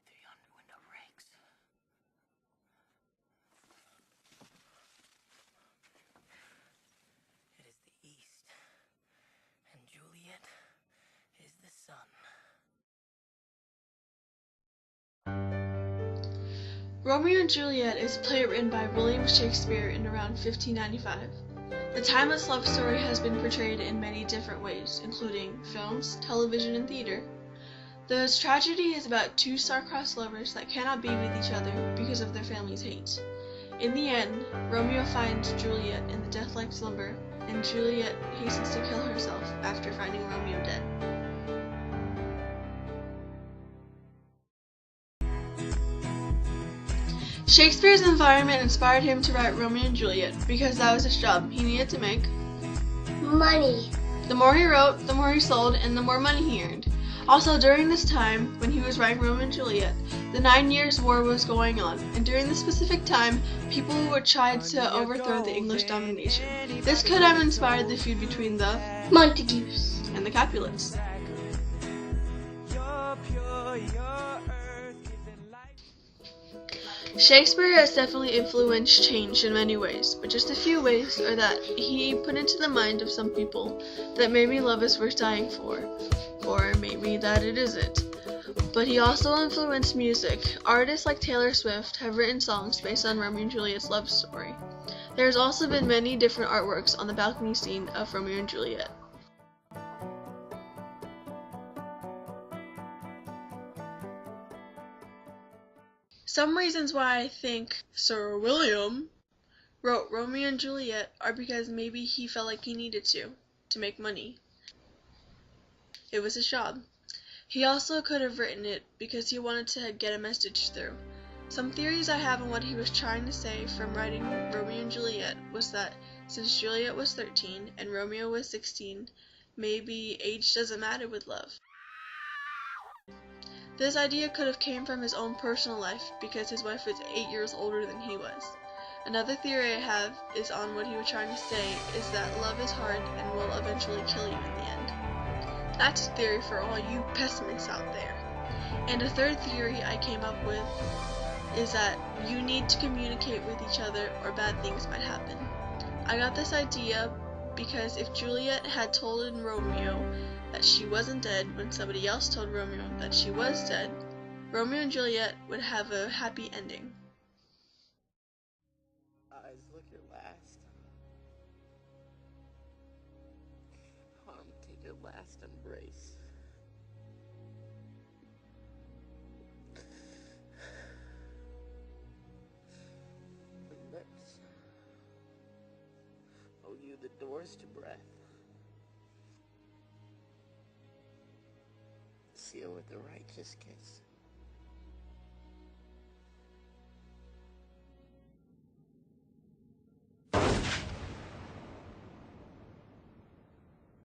through yonder window breaks. It is the east, and Juliet is the sun. Romeo and Juliet is a play written by William Shakespeare in around 1595. The timeless love story has been portrayed in many different ways, including films, television, and theater. The tragedy is about two star-crossed lovers that cannot be with each other because of their family's hate. In the end, Romeo finds Juliet in the death-like slumber, and Juliet hastens to kill herself after finding Romeo dead. Shakespeare's environment inspired him to write Romeo and Juliet because that was his job. He needed to make money. The more he wrote, the more he sold, and the more money he earned. Also, during this time, when he was writing Romeo and Juliet, the 9 Years' War was going on, and during this specific time, people were trying to overthrow the English domination. This could have inspired the feud between the Montagues and the Capulets. Shakespeare has definitely influenced change in many ways, but just a few ways are that he put into the mind of some people that maybe love is worth dying for, or maybe that it isn't. But he also influenced music. Artists like Taylor Swift have written songs based on Romeo and Juliet's love story. There has also been many different artworks on the balcony scene of Romeo and Juliet. Some reasons why I think Sir William wrote Romeo and Juliet are because maybe he felt like he needed to make money. It was his job. He also could have written it because he wanted to get a message through. Some theories I have on what he was trying to say from writing Romeo and Juliet was that since Juliet was 13 and Romeo was 16, maybe age doesn't matter with love. This idea could have came from his own personal life because his wife was 8 years older than he was. Another theory I have is on what he was trying to say is that love is hard and will eventually kill you in the end. That's a theory for all you pessimists out there. And a third theory I came up with is that you need to communicate with each other or bad things might happen. I got this idea because if Juliet had told Romeo that she wasn't dead when somebody else told Romeo that she was dead, Romeo and Juliet would have a happy ending. Eyes look your last. Arm take your last embrace. And lips hold you the doors to breath. Seal with a righteous kiss.